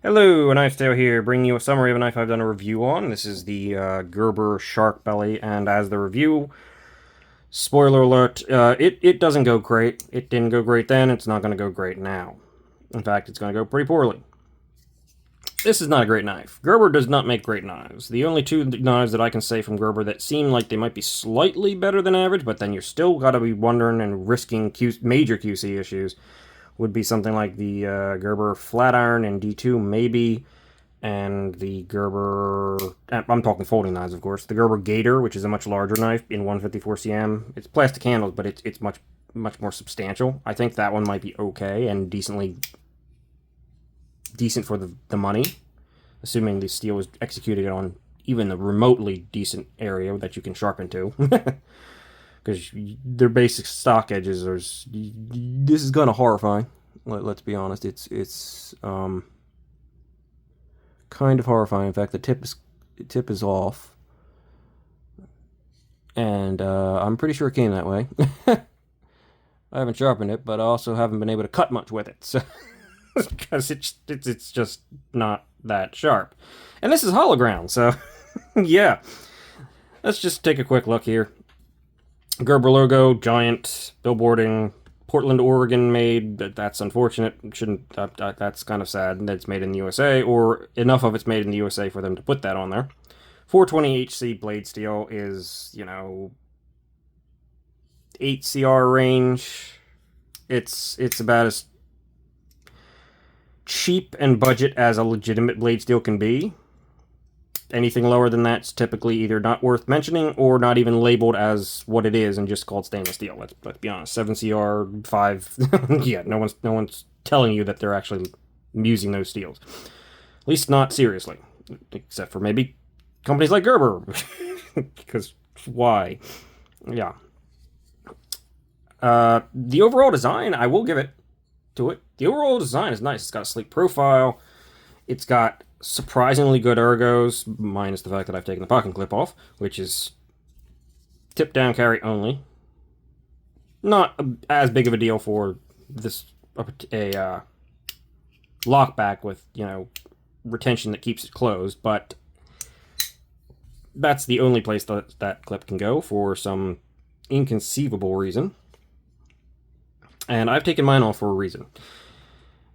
Hello, Knife Tale here, bringing you a summary of a knife I've done a review on. This is the Gerber Sharkbelly, and as the review, spoiler alert, it doesn't go great. It didn't go great then, it's not going to go great now. In fact, it's going to go pretty poorly. This is not a great knife. Gerber does not make great knives. The only two knives that I can say from Gerber that seem like they might be slightly better than average, but then you're still got to be wondering and risking major QC issues, would be something like the Gerber Flatiron in D2, maybe, and the Gerber, I'm talking folding knives, of course, the Gerber Gator, which is a much larger knife in 154 cm. It's plastic handles, but it's much more substantial. I think that one might be okay and decent for the money, assuming the steel was executed on even the remotely decent area that you can sharpen to. Because their basic stock edges are. This is kind of horrifying. Let's be honest. It's kind of horrifying. In fact, the tip is off, and I'm pretty sure it came that way. I haven't sharpened it, but I also haven't been able to cut much with it, so because it's just not that sharp. And this is hollow ground, so yeah. Let's just take a quick look here. Gerber logo, giant billboarding, Portland, Oregon made. That's unfortunate. Shouldn't. That's kind of sad that it's made in the USA, or enough of it's made in the USA for them to put that on there. 420 HC blade steel is, 8 CR range. It's about as cheap and budget as a legitimate blade steel can be. Anything lower than that's typically either not worth mentioning or not even labeled as what it is and just called stainless steel. Let's be honest. 7CR 5. Yeah, no one's telling you that they're actually using those steels. At least not seriously. Except for maybe companies like Gerber. Because why? Yeah. The overall design, I will give it to it. The overall design is nice. It's got a sleek profile. It's got surprisingly good ergos, minus the fact that I've taken the pocket clip off, which is tip down carry only. Not as big of a deal for this lockback with retention that keeps it closed, but that's the only place that clip can go for some inconceivable reason. And I've taken mine off for a reason.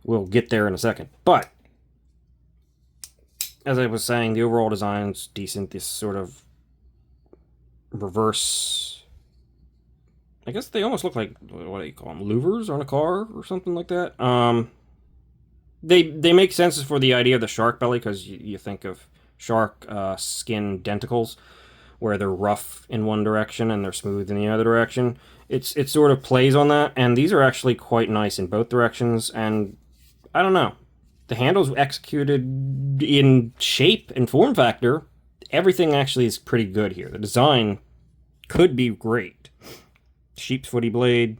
We'll get there in a second, but as I was saying, the overall design's decent. This sort of reverse. I guess they almost look like, what do you call them, louvers on a car or something like that. They make sense for the idea of the shark belly, because you think of shark skin denticles, where they're rough in one direction and they're smooth in the other direction. It sort of plays on that, and these are actually quite nice in both directions. And I don't know. The handle's executed in shape and form factor. Everything actually is pretty good here. The design could be great. Sheep's footy blade.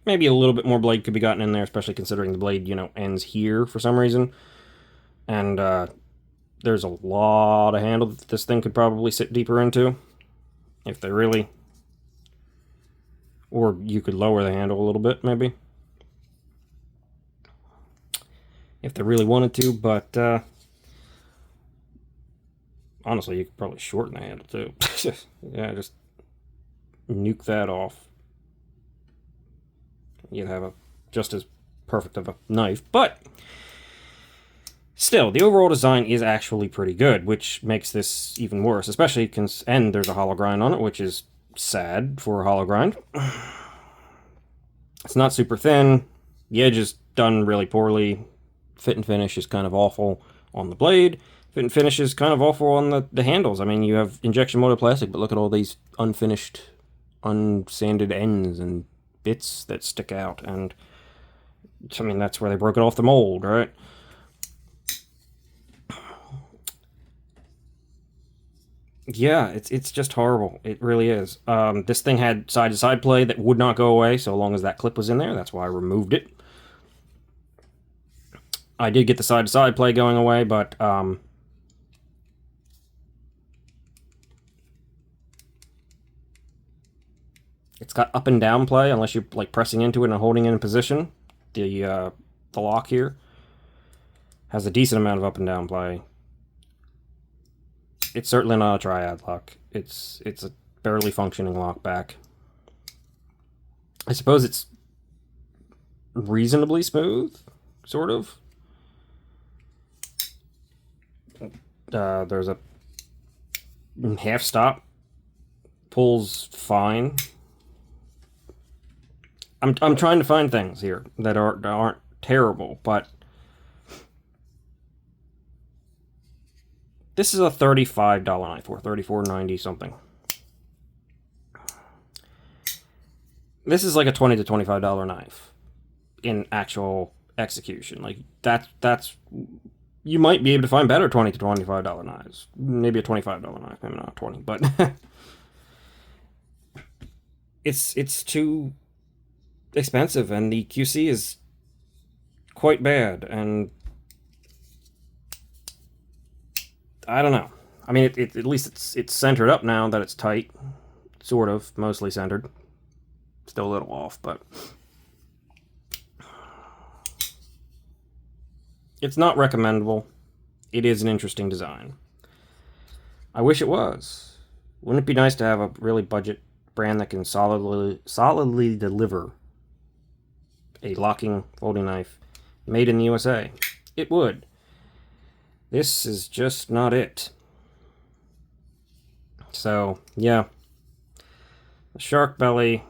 Maybe a little bit more blade could be gotten in there, especially considering the blade, ends here for some reason. And there's a lot of handle that this thing could probably sit deeper into. If they really... Or you could lower the handle a little bit, maybe. If they really wanted to, but honestly, you could probably shorten the handle too. Yeah, just nuke that off. You'd have a just as perfect of a knife, but still, the overall design is actually pretty good, which makes this even worse, especially and there's a hollow grind on it, which is sad for a hollow grind. It's not super thin. The edge is done really poorly. Fit and finish is kind of awful on the blade. Fit and finish is kind of awful on the handles. I mean, you have injection molded plastic, but look at all these unfinished, unsanded ends and bits that stick out. And I mean, that's where they broke it off the mold, right? Yeah, it's just horrible. It really is. This thing had side-to-side play that would not go away so long as that clip was in there. That's why I removed it. I did get the side-to-side play going away, but it's got up and down play unless you're like pressing into it and holding it in position. The lock here. Has a decent amount of up and down play. It's certainly not a triad lock. It's a barely functioning lockback. I suppose it's reasonably smooth, sort of. There's a half stop. Pulls fine. I'm trying to find things here that aren't terrible, but this is a $35 knife, or $34.90 something. This is like a $20 to $25 knife in actual execution. Like that's you might be able to find better $20 to $25 knives. Maybe a $25 knife, maybe not 20, but it's too expensive, and the QC is quite bad, and I don't know. I mean, at least it's centered up now that it's tight, sort of, mostly centered. Still a little off, but it's not recommendable. It is an interesting design. I wish it was. Wouldn't it be nice to have a really budget brand that can solidly deliver a locking folding knife made in the USA? It would. This is just not it. So, yeah. The Sharkbelly.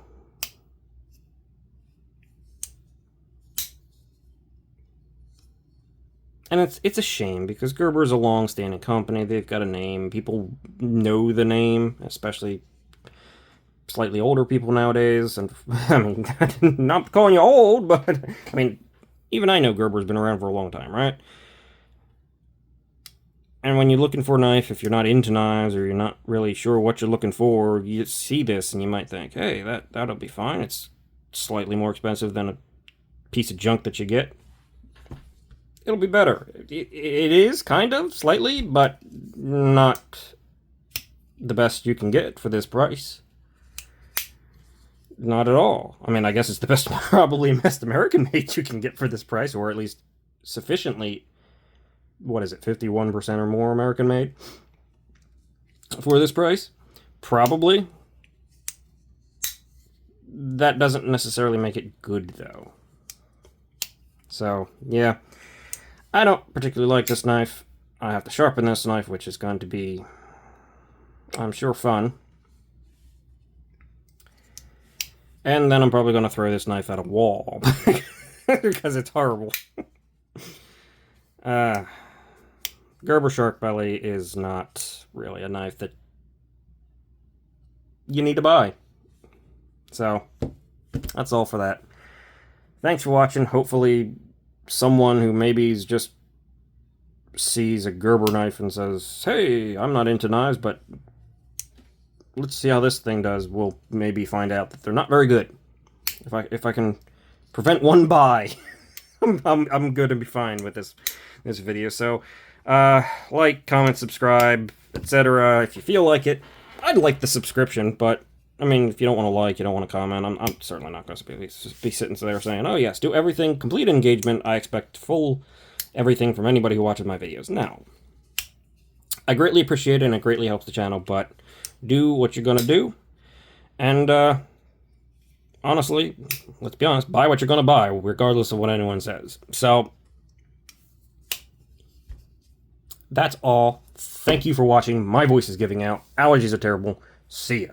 And it's a shame, because Gerber is a long-standing company. They've got a name. People know the name, especially slightly older people nowadays. And I mean, not calling you old, but I mean, even I know Gerber's been around for a long time, right? And when you're looking for a knife, if you're not into knives or you're not really sure what you're looking for, you see this and you might think, hey, that'll be fine. It's slightly more expensive than a piece of junk that you get. It'll be better. It is, kind of, slightly, but not the best you can get for this price. Not at all. I mean, I guess it's the best, probably best American made you can get for this price, or at least sufficiently, what is it, 51% or more American made for this price? Probably. That doesn't necessarily make it good, though. So, yeah. I don't particularly like this knife. I have to sharpen this knife, which is going to be, I'm sure, fun. And then I'm probably going to throw this knife at a wall, because it's horrible. Gerber Sharkbelly is not really a knife that you need to buy. So, that's all for that. Thanks for watching. Hopefully someone who maybe just sees a Gerber knife and says, hey, I'm not into knives, but let's see how this thing does, will maybe find out that they're not very good. If I can prevent one buy, I'm good and be fine with this video. So like, comment, subscribe, etc. if you feel like it. I'd like the subscription, but I mean, if you don't want to like, you don't want to comment, I'm certainly not going to be sitting there saying, oh yes, do everything, complete engagement, I expect full everything from anybody who watches my videos. No. I greatly appreciate it, and it greatly helps the channel, but do what you're going to do. And, honestly, let's be honest, buy what you're going to buy, regardless of what anyone says. So, that's all. Thank you for watching. My voice is giving out. Allergies are terrible. See ya.